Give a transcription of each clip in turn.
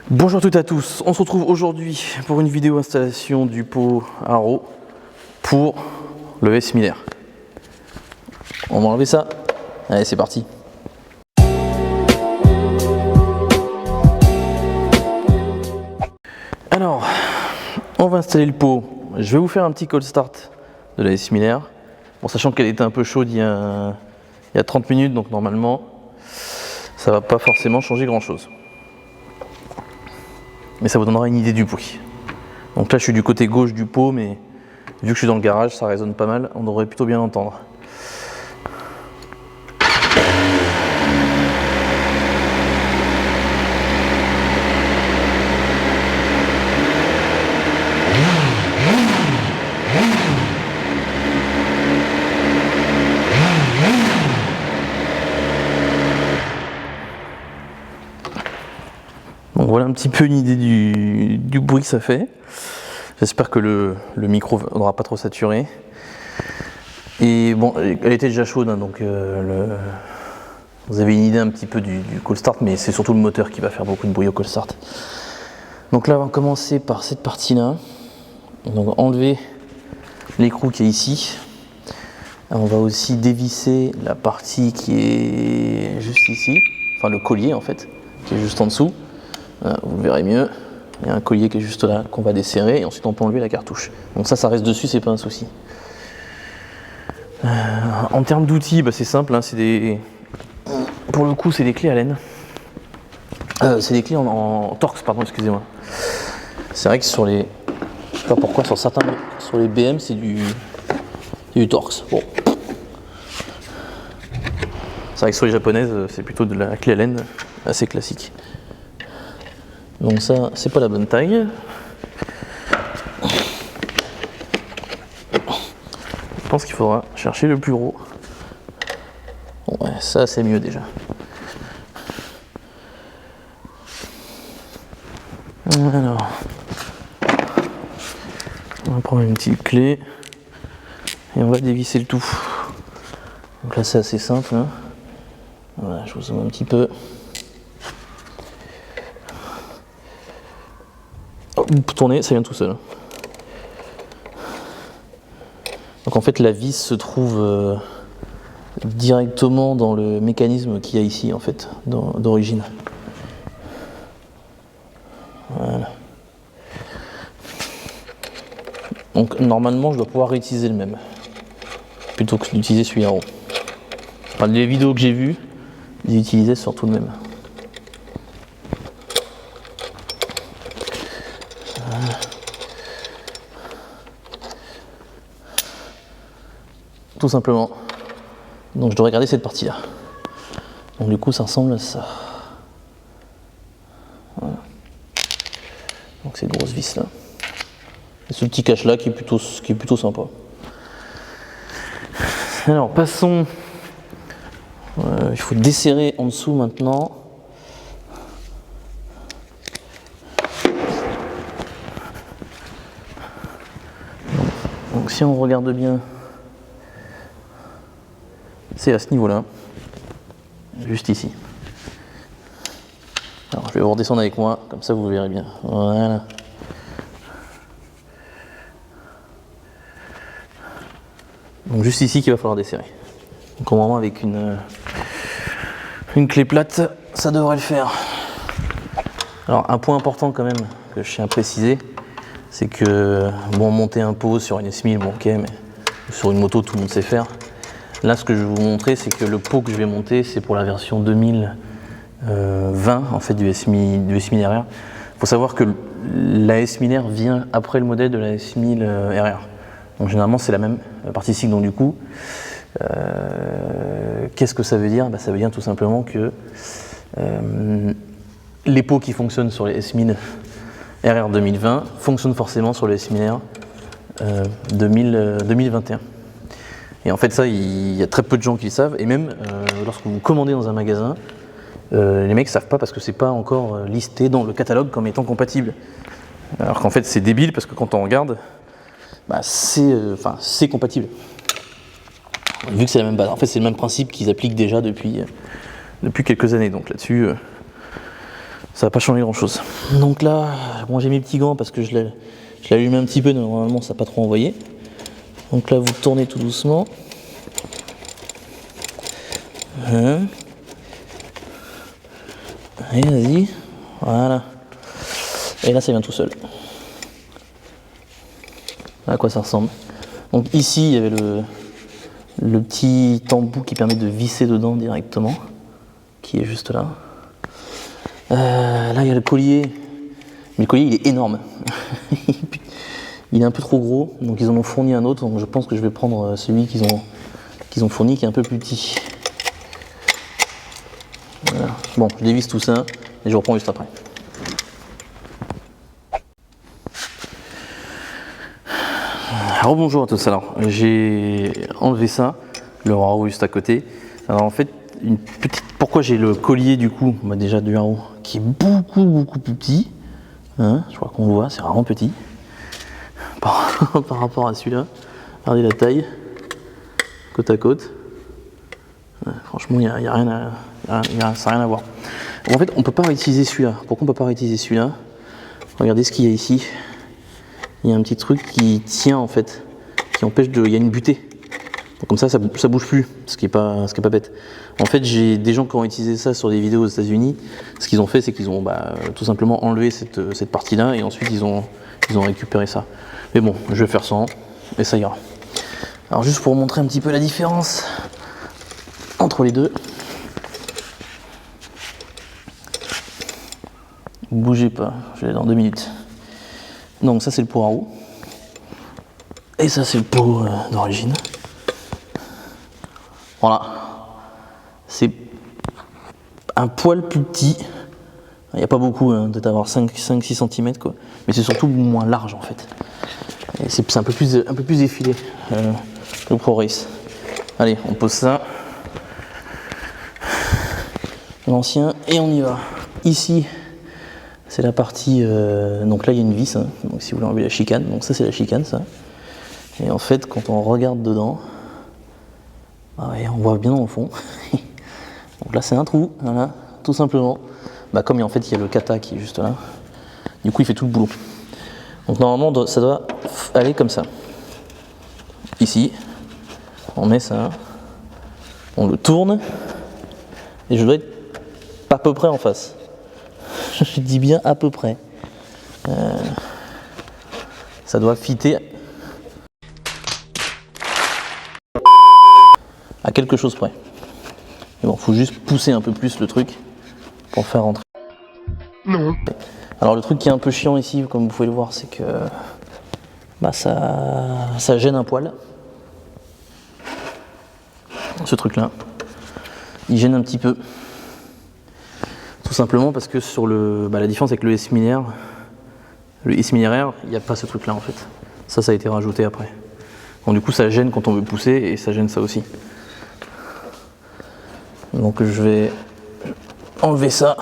Bonjour à toutes et à tous, on se retrouve aujourd'hui pour une vidéo installation du pot Haro pour le S1000R. On va enlever ça, allez c'est parti. Alors, on va installer le pot, je vais vous faire un petit cold start de la S1000R, bon, sachant qu'elle était un peu chaude il y a 30 minutes, donc normalement ça va pas forcément changer grand chose. Mais ça vous donnera une idée du bruit. Donc là je suis du côté gauche du pot, mais vu que je suis dans le garage ça résonne pas mal, on devrait plutôt bien l'entendre. Donc voilà un petit peu une idée du bruit que ça fait. J'espère que le micro n'aura pas trop saturé. Et bon, elle était déjà chaude, hein, donc vous avez une idée un petit peu du cold start, mais c'est surtout le moteur qui va faire beaucoup de bruit au cold start. Donc là, on va commencer par cette partie-là. Donc enlever l'écrou qui est ici. On va aussi dévisser la partie qui est juste ici, enfin le collier en fait, qui est juste en dessous. Voilà, vous le verrez mieux. Il y a un collier qui est juste là qu'on va desserrer et ensuite on peut enlever la cartouche. Donc ça reste dessus, c'est pas un souci. En termes d'outils, bah, c'est simple, hein, pour le coup c'est des clés Allen. C'est des clés en Torx, pardon, excusez-moi. C'est vrai que sur les, je sais pas pourquoi, sur les BM c'est du Torx. Bon. C'est vrai que sur les japonaises c'est plutôt de la clé Allen assez classique. Donc ça, c'est pas la bonne taille. Je pense qu'il faudra chercher le plus gros. Bon, ouais, ça c'est mieux déjà. Alors, on va prendre une petite clé et on va dévisser le tout. Donc là c'est assez simple, hein. Voilà, je vous zoome un petit peu. Vous tournez, ça vient tout seul. Donc en fait la vis se trouve directement dans le mécanisme qu'il y a ici en fait, d'origine. Voilà. Donc normalement je dois pouvoir réutiliser le même, plutôt que d'utiliser celui en haut. Enfin, les vidéos que j'ai vues, ils utilisaient surtout le même. Tout simplement. Donc je devrais garder cette partie là. Donc du coup ça ressemble à ça. Voilà. Donc ces grosses vis là. Et ce petit cache là qui est plutôt sympa. Alors passons. Il faut desserrer en dessous maintenant. Donc si on regarde bien, c'est à ce niveau-là, juste ici. Alors je vais vous redescendre avec moi, comme ça vous verrez bien. Voilà. Donc juste ici qu'il va falloir desserrer. Donc normalement avec une clé plate, ça devrait le faire. Alors un point important quand même que je tiens à préciser, c'est que bon, monter un pot sur une S1000, bon ok, mais sur une moto tout le monde sait faire. Là, ce que je vais vous montrer, c'est que le pot que je vais monter, c'est pour la version 2020 en fait du S1000RR. Il faut savoir que la S1000R vient après le modèle de la S1000RR. Donc généralement, c'est la même partie cycle. Donc du coup, qu'est-ce que ça veut dire? Ça veut dire tout simplement que les pots qui fonctionnent sur les S1000RR 2020 fonctionnent forcément sur les S1000R 2021. Et en fait ça, il y a très peu de gens qui le savent, et même lorsque vous commandez dans un magasin, les mecs ne savent pas parce que c'est pas encore listé dans le catalogue comme étant compatible. Alors qu'en fait c'est débile parce que quand on regarde, c'est compatible. Vu que c'est la même base. En fait c'est le même principe qu'ils appliquent déjà depuis quelques années, donc là-dessus ça va pas changer grand chose. Donc là, bon, j'ai mes petits gants parce que je l'ai allumé un petit peu, mais normalement ça n'a pas trop envoyé. Donc là vous tournez tout doucement. Allez, vas-y. Voilà. Et là ça vient tout seul. À quoi ça ressemble. Donc ici il y avait le petit embout qui permet de visser dedans directement, qui est juste là. Là il y a le collier, mais le collier il est énorme. Il est un peu trop gros, donc ils en ont fourni un autre, donc je pense que je vais prendre celui qu'ils ont fourni qui est un peu plus petit. Voilà. Bon, je dévisse tout ça et je reprends juste après. Alors bonjour à tous, alors j'ai enlevé ça, le haro juste à côté. Alors en fait, pourquoi j'ai le collier du coup, déjà du haro, qui est beaucoup plus petit, hein, je crois qu'on le voit, c'est vraiment petit, par rapport à celui-là. Regardez la taille, côte à côte. Franchement, il n'y a rien ça n'a rien à voir. En fait, on ne peut pas réutiliser celui-là. Pourquoi on ne peut pas réutiliser celui-là? Regardez ce qu'il y a ici. Il y a un petit truc qui tient en fait, qui empêche de. Il y a une butée. Donc comme ça bouge plus, ce qui est pas bête. En fait, j'ai des gens qui ont utilisé ça sur des vidéos aux États-Unis. Ce qu'ils ont fait, c'est qu'ils ont tout simplement enlevé cette partie-là et ensuite ils ont récupéré ça. Mais bon, je vais faire sans et ça ira. Alors juste pour vous montrer un petit peu la différence entre les deux. Bougez pas, je vais dans 2 minutes. Donc ça c'est le pot à roue. Et ça c'est le pot d'origine. Voilà. C'est un poil plus petit. Il n'y a pas beaucoup, hein, peut-être avoir 5-6 cm quoi. Mais c'est surtout moins large en fait. Et c'est un peu plus effilé le ProRace. Allez, on pose ça. L'ancien et on y va. Ici, c'est la partie. Donc là, il y a une vis. Hein, donc si vous voulez enlever la chicane, donc ça c'est la chicane, ça. Et en fait, quand on regarde dedans, ouais, on voit bien au fond. Donc là, c'est un trou, voilà, tout simplement. Comme en fait, il y a le kata qui est juste là. Du coup, il fait tout le boulot. Donc normalement, ça doit aller comme ça. Ici, on met ça, on le tourne, et je dois être à peu près en face. Je dis bien à peu près. Ça doit fitter à quelque chose près. Mais bon, faut juste pousser un peu plus le truc pour faire rentrer. Non. Alors le truc qui est un peu chiant ici, comme vous pouvez le voir, c'est que ça gêne un poil. Ce truc-là, il gêne un petit peu. Tout simplement parce que sur la différence avec le S1000R, il n'y a pas ce truc-là en fait. Ça a été rajouté après. Donc du coup, ça gêne quand on veut pousser et ça gêne ça aussi. Donc je vais enlever ça.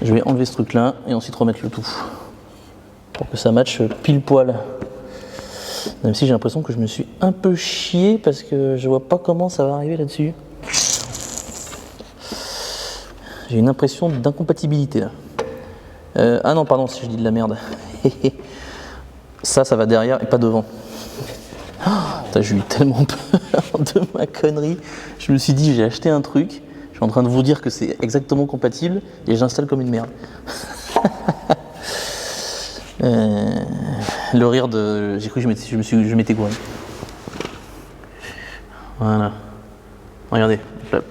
Je vais enlever ce truc-là et ensuite remettre le tout pour que ça matche pile poil. Même si j'ai l'impression que je me suis un peu chié parce que je vois pas comment ça va arriver là-dessus. J'ai une impression d'incompatibilité là. Ah non, pardon, si je dis de la merde. Ça va derrière et pas devant. J'ai eu tellement peur de ma connerie. Je me suis dit, j'ai acheté un truc, je suis en train de vous dire que c'est exactement compatible et j'installe comme une merde. Le rire de. J'ai cru que je m'étais gouré. Voilà. Regardez,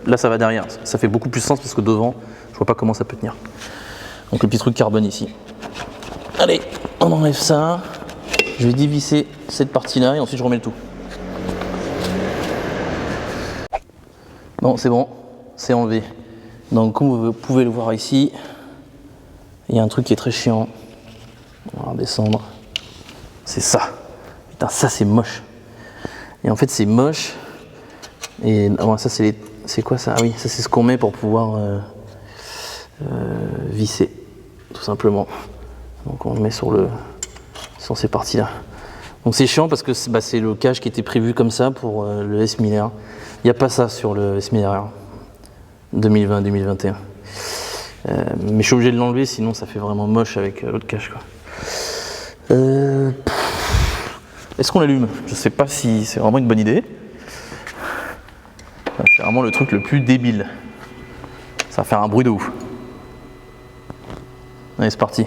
là ça va derrière. Ça fait beaucoup plus sens parce que devant, je vois pas comment ça peut tenir. Donc le petit truc carbone ici. Allez, on enlève ça. Je vais dévisser cette partie-là et ensuite je remets le tout. Bon, c'est bon, c'est enlevé. Donc comme vous pouvez le voir ici, il y a un truc qui est très chiant. On va redescendre. C'est ça. Putain, ça c'est moche. Et en fait c'est moche. Et bon, ça c'est quoi ça? Ah oui, ça c'est ce qu'on met pour pouvoir visser, tout simplement. Donc on le met sur ces parties-là. Donc c'est chiant parce que c'est le cache qui était prévu comme ça pour le S1000R. Il n'y a pas ça sur le S1000R. 2020-2021. Mais je suis obligé de l'enlever, sinon ça fait vraiment moche avec l'autre cache, quoi. Est-ce qu'on l'allume? Je sais pas si c'est vraiment une bonne idée. C'est vraiment le truc le plus débile. Ça va faire un bruit de ouf. Allez, c'est parti.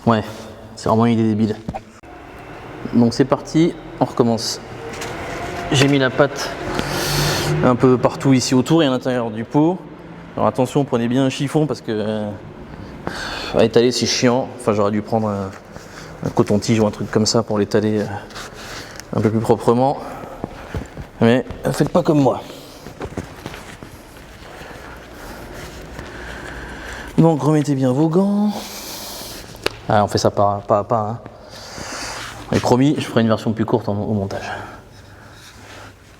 Ouais, c'est vraiment une idée débile. Donc c'est parti, on recommence. J'ai mis la pâte un peu partout ici autour et à l'intérieur du pot. Alors attention, prenez bien un chiffon parce que à étaler c'est chiant. Enfin, j'aurais dû prendre un coton-tige ou un truc comme ça pour l'étaler un peu plus proprement. Mais faites pas comme moi. Donc remettez bien vos gants. Ah, on fait ça pas à pas. Hein. Et promis, je ferai une version plus courte au montage.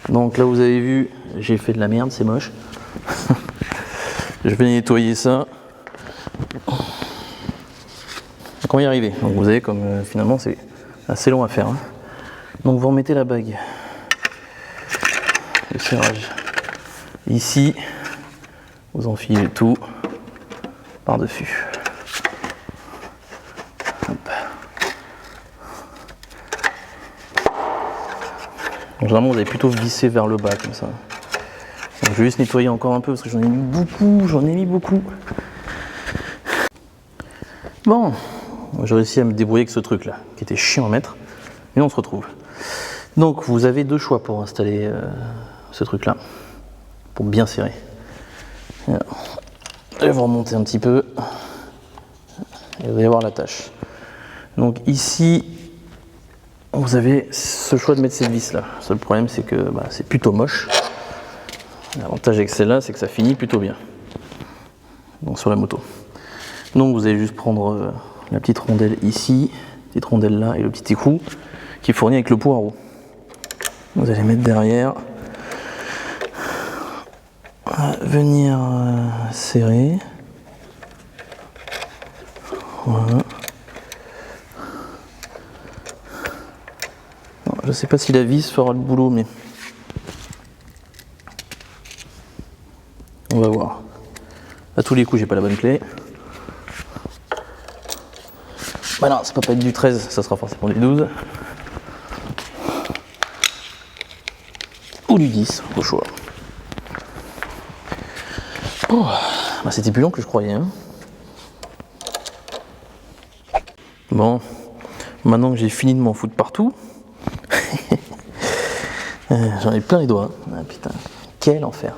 Donc là, vous avez vu, j'ai fait de la merde, c'est moche. Je vais nettoyer ça. Donc on va y arriver. Donc vous avez comme finalement c'est assez long à faire. Hein. Donc vous remettez la bague. Le serrage. Ici, vous enfilez tout par-dessus. Généralement, vous allez plutôt visser vers le bas comme ça. Donc, je vais juste nettoyer encore un peu parce que j'en ai mis beaucoup. Bon, j'ai réussi à me débrouiller avec ce truc là, qui était chiant à mettre. Et on se retrouve. Donc, vous avez deux choix pour installer ce truc là, pour bien serrer. Alors, je vais vous remonter un petit peu. Et vous allez voir la tâche. Donc ici, vous avez ce choix de mettre cette vis là. Le seul problème c'est que c'est plutôt moche. L'avantage avec celle-là c'est que ça finit plutôt bien. Donc sur la moto. Donc vous allez juste prendre la petite rondelle ici, petite rondelle là et le petit écrou qui est fourni avec le pot à roue. Vous allez mettre derrière, venir serrer. Voilà. Je sais pas si la vis fera le boulot, mais on va voir. À tous les coups, j'ai pas la bonne clé. Bah non, ça peut pas être du 13, ça sera forcément du 12. Ou du 10, au choix. Oh, c'était plus long que je croyais. Hein. Bon, maintenant que j'ai fini de m'en foutre partout, j'en ai plein les doigts. Ah, putain, quel enfer.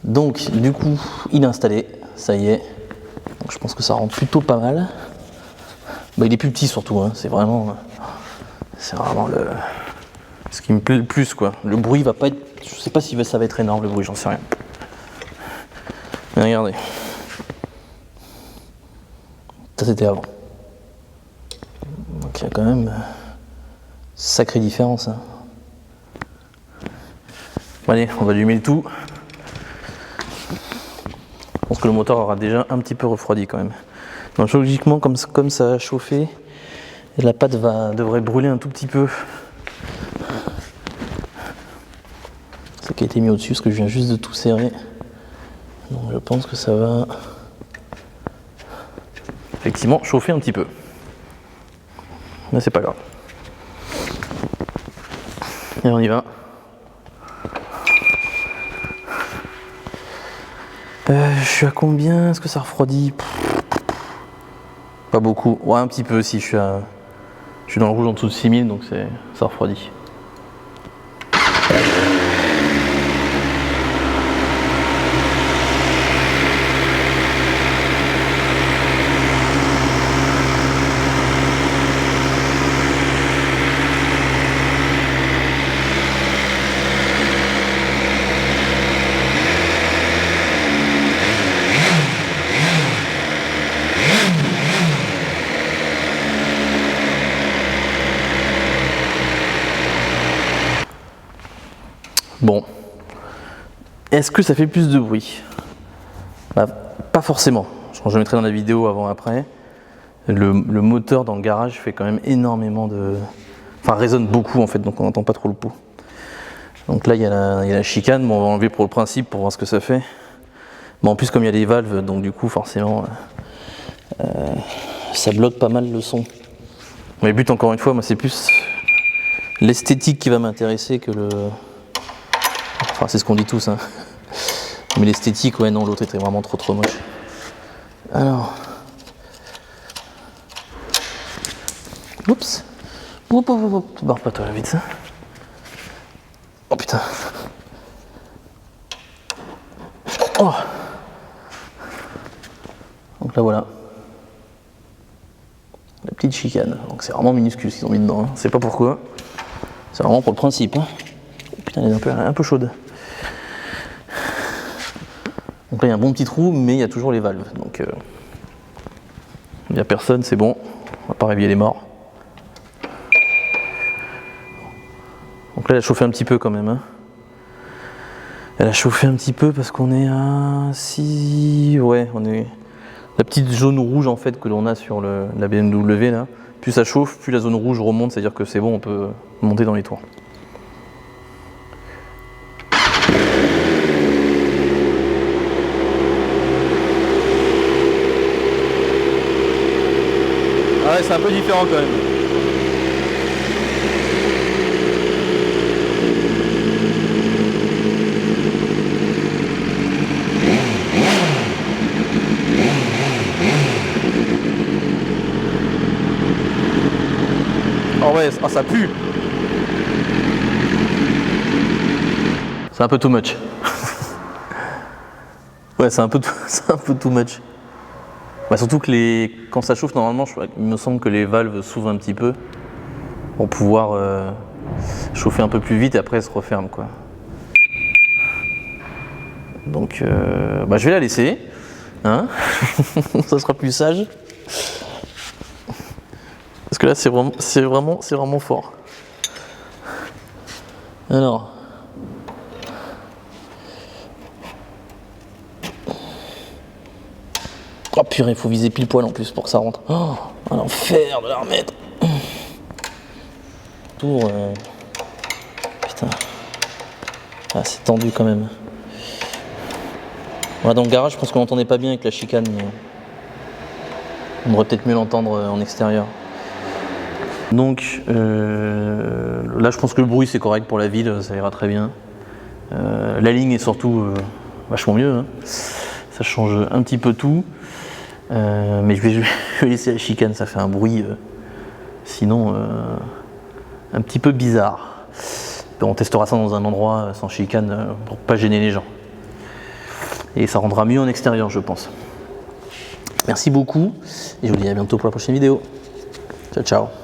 Donc, du coup, il est installé, ça y est. Donc, je pense que ça rend plutôt pas mal. Il est plus petit surtout, hein. C'est vraiment ce qui me plaît le plus, quoi. Le bruit va pas être, je sais pas si ça va être énorme le bruit, j'en sais rien. Mais regardez, ça c'était avant. Donc il y a quand même sacrée différence. Hein. Bon, allez, on va allumer le tout. Je pense que le moteur aura déjà un petit peu refroidi quand même. Donc logiquement, comme ça a chauffé, la pâte devrait brûler un tout petit peu. Ce qui a été mis au-dessus, parce que je viens juste de tout serrer. Donc je pense que ça va effectivement chauffer un petit peu. Mais c'est pas grave. Et on y va. Je suis à combien? Est-ce que ça refroidit? Pas beaucoup. Ouais, un petit peu si je suis dans le rouge en dessous de 6000, donc ça refroidit. Bon, est-ce que ça fait plus de bruit? Pas forcément. Je mettrai dans la vidéo avant-après. le moteur dans le garage fait quand même énormément de... Enfin, résonne beaucoup en fait, donc on n'entend pas trop le pot. Donc là, il y a la chicane. Bon, on va enlever pour le principe pour voir ce que ça fait. Bon, en plus, comme il y a des valves, donc du coup, forcément, ça bloque pas mal le son. Mais le but, encore une fois, moi, c'est plus l'esthétique qui va m'intéresser que le... Enfin, c'est ce qu'on dit tous, hein. Mais l'esthétique, ouais, non, l'autre était vraiment trop moche. Alors... Oups. Barre pas toi, là, vite, ça. Oh, putain. Oh. Donc là, voilà. La petite chicane. Donc c'est vraiment minuscule ce qu'ils ont mis dedans, hein. C'est pas pourquoi. C'est vraiment pour le principe, hein. Putain, elle est un peu chaude. Donc là, il y a un bon petit trou, mais il y a toujours les valves. Donc, il n'y a personne, c'est bon. On va pas réveiller les morts. Donc là, elle a chauffé un petit peu quand même, hein. Elle a chauffé un petit peu parce qu'on est à 6... Ouais, on est... La petite zone rouge en fait que l'on a sur la BMW là, plus ça chauffe, plus la zone rouge remonte, c'est-à-dire que c'est bon, on peut monter dans les tours. Ah ouais, c'est un peu différent quand même. Oh ouais, oh, ça pue. C'est un peu too much. Ouais, c'est un peu too much. Bah, surtout que quand ça chauffe, normalement, il me semble que les valves s'ouvrent un petit peu pour pouvoir chauffer un peu plus vite et après elles se referment, quoi. Donc, bah, je vais la laisser, hein. Ça sera plus sage. Parce que là, c'est vraiment fort. Alors. Oh purée, il faut viser pile poil en plus pour que ça rentre. Oh, l'enfer de la remettre. Tour. Putain. Ah, c'est tendu quand même. Voilà, dans le garage, je pense qu'on n'entendait pas bien avec la chicane, mais on devrait peut-être mieux l'entendre en extérieur. Donc là, je pense que le bruit c'est correct pour la ville, ça ira très bien. La ligne est surtout vachement mieux, hein. Ça change un petit peu tout. Mais je vais laisser la chicane, ça fait un bruit sinon un petit peu bizarre. On testera ça dans un endroit sans chicane pour pas gêner les gens. Et ça rendra mieux en extérieur, je pense. Merci beaucoup et je vous dis à bientôt pour la prochaine vidéo. Ciao ciao.